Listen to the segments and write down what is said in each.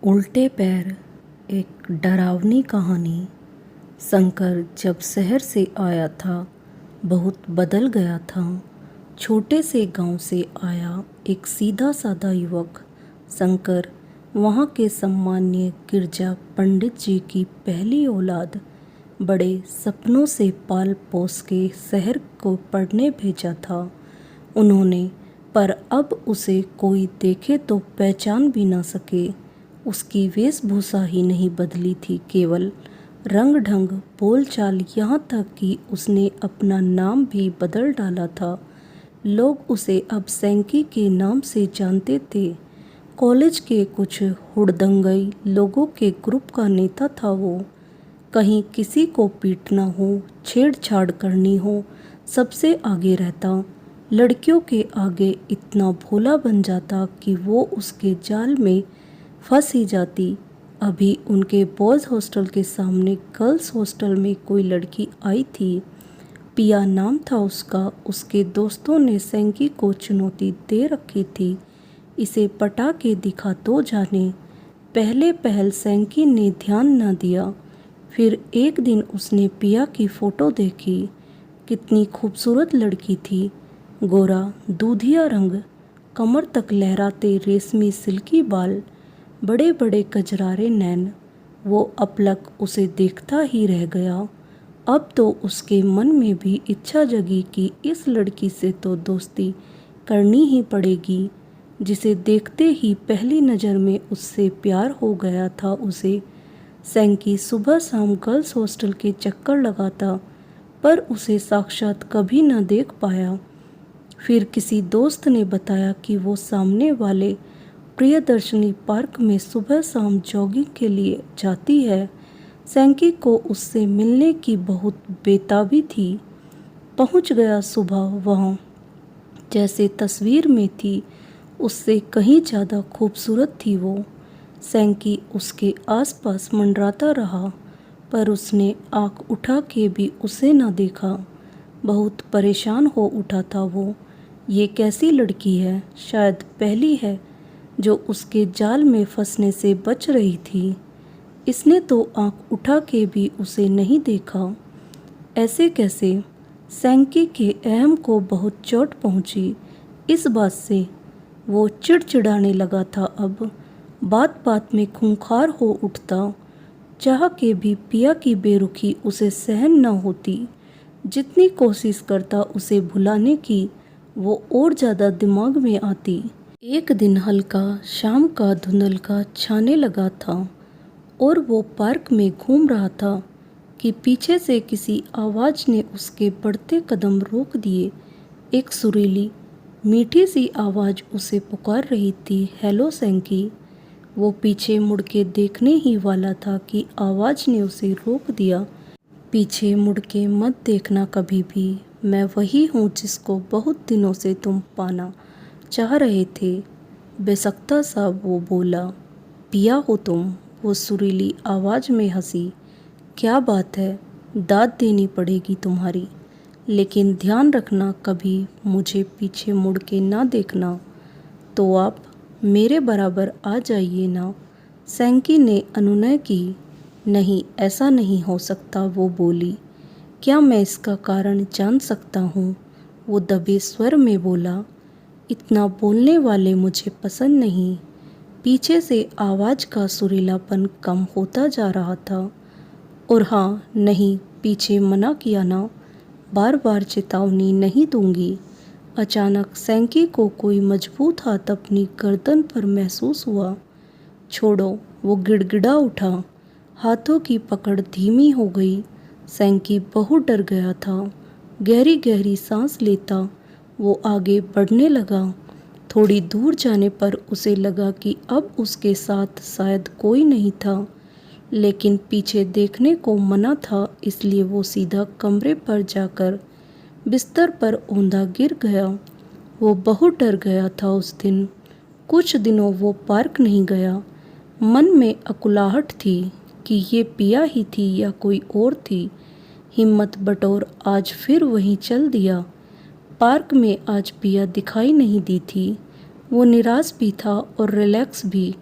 उल्टे पैर। एक डरावनी कहानी। शंकर जब शहर से आया था बहुत बदल गया था। छोटे से गांव से आया एक सीधा साधा युवक। शंकर वहां के सम्मानीय गिरजा पंडित जी की पहली औलाद। बड़े सपनों से पाल पोस के शहर को पढ़ने भेजा था उन्होंने, पर अब उसे कोई देखे तो पहचान भी ना सके। उसकी वेशभूषा ही नहीं बदली थी, केवल रंग ढंग बोलचाल, यहाँ तक कि उसने अपना नाम भी बदल डाला था। लोग उसे अब सैंकी के नाम से जानते थे। कॉलेज के कुछ हुड़दंगई लोगों के ग्रुप का नेता था वो। कहीं किसी को पीटना हो, छेड़छाड़ करनी हो, सबसे आगे रहता। लड़कियों के आगे इतना भोला बन जाता कि वो उसके जाल में फंस ही जाती। अभी उनके बॉयज़ हॉस्टल के सामने गर्ल्स हॉस्टल में कोई लड़की आई थी। पिया नाम था उसका। उसके दोस्तों ने सैंकी को चुनौती दे रखी थी, इसे पटा के दिखा तो जाने। पहले पहल सैंकी ने ध्यान न दिया, फिर एक दिन उसने पिया की फ़ोटो देखी। कितनी खूबसूरत लड़की थी। गोरा दूधिया रंग, कमर तक लहराते रेशमी सिल्की बाल, बड़े बड़े कजरारे नैन। वो अपलक उसे देखता ही रह गया। अब तो उसके मन में भी इच्छा जगी कि इस लड़की से तो दोस्ती करनी ही पड़ेगी, जिसे देखते ही पहली नज़र में उससे प्यार हो गया था उसे। सैंकी सुबह शाम गर्ल्स हॉस्टल के चक्कर लगाता, पर उसे साक्षात कभी न देख पाया। फिर किसी दोस्त ने बताया कि वो सामने वाले प्रियदर्शनी पार्क में सुबह शाम जॉगिंग के लिए जाती है। सैंकी को उससे मिलने की बहुत बेताबी थी। पहुंच गया सुबह वहाँ। जैसे तस्वीर में थी उससे कहीं ज़्यादा खूबसूरत थी वो। सैंकी उसके आसपास मंडराता रहा, पर उसने आँख उठा के भी उसे न देखा। बहुत परेशान हो उठा था वो। ये कैसी लड़की है, शायद पहली है जो उसके जाल में फंसने से बच रही थी। इसने तो आँख उठा के भी उसे नहीं देखा। ऐसे कैसे? सैंकी के अहम को बहुत चोट पहुंची इस बात से। वो चिड़चिड़ाने लगा था अब। बात बात में खूंखार हो उठता। चाह के भी पिया की बेरुखी उसे सहन न होती। जितनी कोशिश करता उसे भुलाने की, वो और ज़्यादा दिमाग में आती। एक दिन हल्का शाम का धुंधलका छाने लगा था और वो पार्क में घूम रहा था कि पीछे से किसी आवाज़ ने उसके बढ़ते कदम रोक दिए। एक सुरीली मीठी सी आवाज़ उसे पुकार रही थी, हेलो सैंकी। वो पीछे मुड़ के देखने ही वाला था कि आवाज़ ने उसे रोक दिया। पीछे मुड़ के मत देखना कभी भी, मैं वही हूँ जिसको बहुत दिनों से तुम पाना चाह रहे थे। बेसख्ता सा वो बोला। पिया हो तुम? वो सुरीली आवाज़ में हंसी। क्या बात है, दाद देनी पड़ेगी तुम्हारी, लेकिन ध्यान रखना कभी मुझे पीछे मुड़ के ना देखना, तो आप मेरे बराबर आ जाइए ना। सैंकी ने अनुनय की। नहीं, ऐसा नहीं हो सकता, वो बोली। क्या मैं इसका कारण जान सकता हूँ? वो दबे स्वर में बोला। इतना बोलने वाले मुझे पसंद नहीं। पीछे से आवाज़ का सुरीलापन कम होता जा रहा था। और हाँ, नहीं, पीछे मना किया ना, बार बार चेतावनी नहीं दूंगी। अचानक सैंकी को कोई मजबूत हाथ अपनी गर्दन पर महसूस हुआ। छोड़ो, वो गिड़गिड़ा उठा। हाथों की पकड़ धीमी हो गई। सैंकी बहुत डर गया था। गहरी गहरी सांस लेता वो आगे बढ़ने लगा। थोड़ी दूर जाने पर उसे लगा कि अब उसके साथ शायद कोई नहीं था, लेकिन पीछे देखने को मना था, इसलिए वो सीधा कमरे पर जाकर बिस्तर पर औंधा गिर गया। वो बहुत डर गया था उस दिन। कुछ दिनों वो पार्क नहीं गया। मन में अकुलाहट थी कि ये पिया ही थी या कोई और थी। हिम्मत बटोर आज फिर वहीं चल दिया। पार्क में आज पिया दिखाई नहीं दी थी। वो निराश भी था और रिलैक्स भी।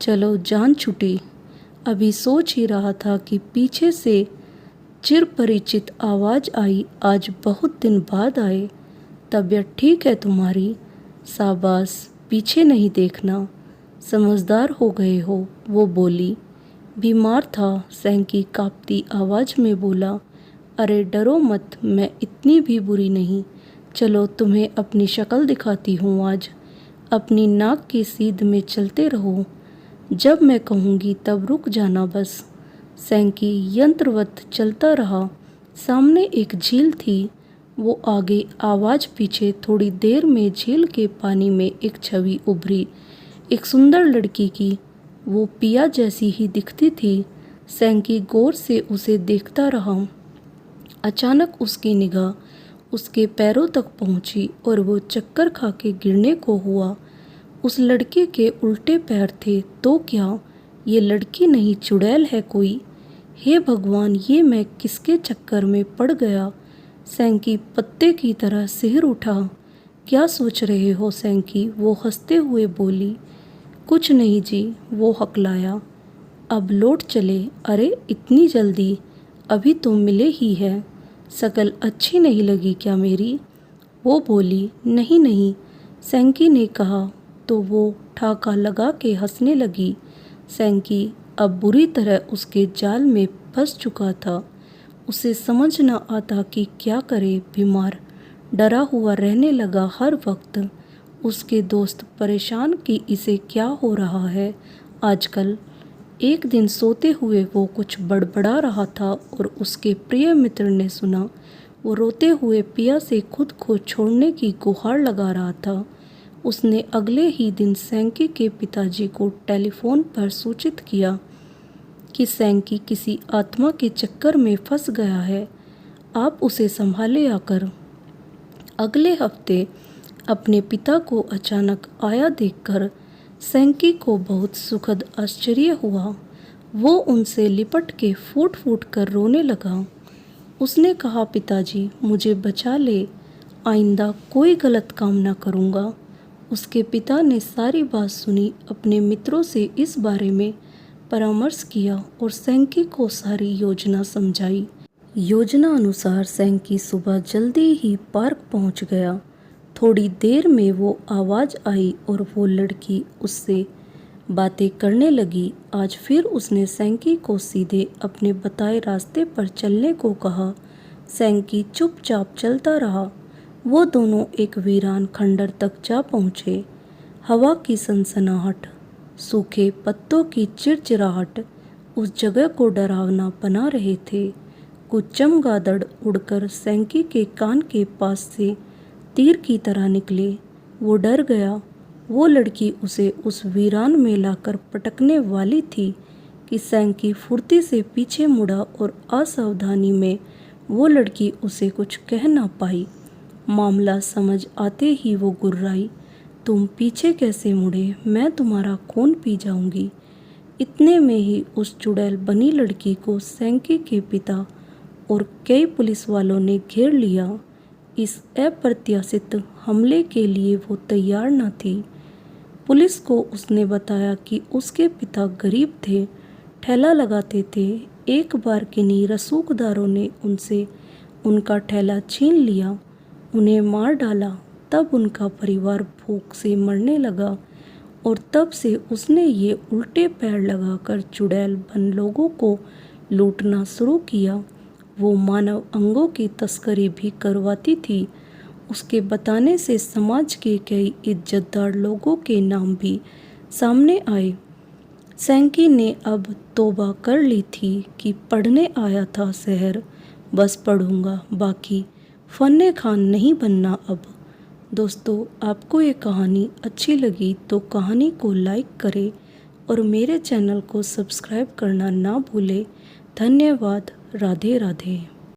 चलो जान छुटी। अभी सोच ही रहा था कि पीछे से चिर परिचित आवाज़ आई, आज बहुत दिन बाद आए। तबीयत ठीक है तुम्हारी? शाबाश, पीछे नहीं देखना, समझदार हो गए हो, वो बोली। बीमार था, सैंकी कांपती आवाज़ में बोला। अरे डरो मत, मैं इतनी भी बुरी नहीं। चलो तुम्हें अपनी शक्ल दिखाती हूँ आज। अपनी नाक की सीध में चलते रहो, जब मैं कहूँगी तब रुक जाना बस। सैंकी यंत्रवत चलता रहा। सामने एक झील थी, वो आगे, आवाज़ पीछे। थोड़ी देर में झील के पानी में एक छवि उभरी, एक सुंदर लड़की की। वो पिया जैसी ही दिखती थी। सैंकी गौर से उसे देखता रहा। अचानक उसकी निगाह उसके पैरों तक पहुंची और वो चक्कर खा के गिरने को हुआ। उस लड़के के उल्टे पैर थे। तो क्या ये लड़की नहीं, चुड़ैल है कोई? हे भगवान, ये मैं किसके चक्कर में पड़ गया? सैंकी पत्ते की तरह सिहर उठा। क्या सोच रहे हो सैंकी? वो हंसते हुए बोली। कुछ नहीं जी, वो हकलाया। अब लौट चले। अरे इतनी जल्दी? अभी तो मिले ही है। शकल अच्छी नहीं लगी क्या मेरी? वो बोली। नहीं नहीं, सैंकी ने कहा तो वो ठाका लगा के हंसने लगी। सैंकी अब बुरी तरह उसके जाल में फंस चुका था। उसे समझ न आता कि क्या करे। बीमार, डरा हुआ रहने लगा हर वक्त। उसके दोस्त परेशान कि इसे क्या हो रहा है आजकल। एक दिन सोते हुए वो कुछ बड़बड़ा रहा था और उसके प्रिय मित्र ने सुना। वो रोते हुए पिया से खुद को छोड़ने की गुहार लगा रहा था। उसने अगले ही दिन सैंकी के पिताजी को टेलीफोन पर सूचित किया कि सैंकी किसी आत्मा के चक्कर में फंस गया है, आप उसे संभाले आकर। अगले हफ्ते अपने पिता को अचानक आया देखकर सैंकी को बहुत सुखद आश्चर्य हुआ। वो उनसे लिपट के फूट फूट कर रोने लगा। उसने कहा, पिताजी मुझे बचा ले, आइंदा कोई गलत काम ना करूँगा। उसके पिता ने सारी बात सुनी, अपने मित्रों से इस बारे में परामर्श किया और सैंकी को सारी योजना समझाई। योजना अनुसार सैंकी सुबह जल्दी ही पार्क पहुंच गया। थोड़ी देर में वो आवाज़ आई और वो लड़की उससे बातें करने लगी। आज फिर उसने सैंकी को सीधे अपने बताए रास्ते पर चलने को कहा। सैंकी चुपचाप चलता रहा। वो दोनों एक वीरान खंडर तक जा पहुँचे। हवा की सनसनाहट, सूखे पत्तों की चिरचिराहट उस जगह को डरावना बना रहे थे। कुछ चमगादड़ उड़कर सैंकी के कान के पास से तीर की तरह निकले। वो डर गया। वो लड़की उसे उस वीरान में लाकर पटकने वाली थी कि सैंकी फुर्ती से पीछे मुड़ा और असावधानी में वो लड़की उसे कुछ कह ना पाई। मामला समझ आते ही वो गुर्राई। तुम पीछे कैसे मुड़े? मैं तुम्हारा खून पी जाऊंगी। इतने में ही उस चुड़ैल बनी लड़की को सैंकी के पिता और कई पुलिस वालों ने घेर लिया। इस अप्रत्याशित हमले के लिए वो तैयार न थी। पुलिस को उसने बताया कि उसके पिता गरीब थे, ठेला लगाते थे। एक बार किन्हीं रसूखदारों ने उनसे उनका ठेला छीन लिया, उन्हें मार डाला। तब उनका परिवार भूख से मरने लगा और तब से उसने ये उल्टे पैर लगाकर चुड़ैल बन लोगों को लूटना शुरू किया। वो मानव अंगों की तस्करी भी करवाती थी। उसके बताने से समाज के कई इज्जतदार लोगों के नाम भी सामने आए। सैंकी ने अब तौबा कर ली थी कि पढ़ने आया था शहर, बस पढ़ूंगा, बाकी फन्ने खान नहीं बनना अब। दोस्तों, आपको ये कहानी अच्छी लगी तो कहानी को लाइक करें और मेरे चैनल को सब्सक्राइब करना ना भूलें। धन्यवाद। राधे राधे।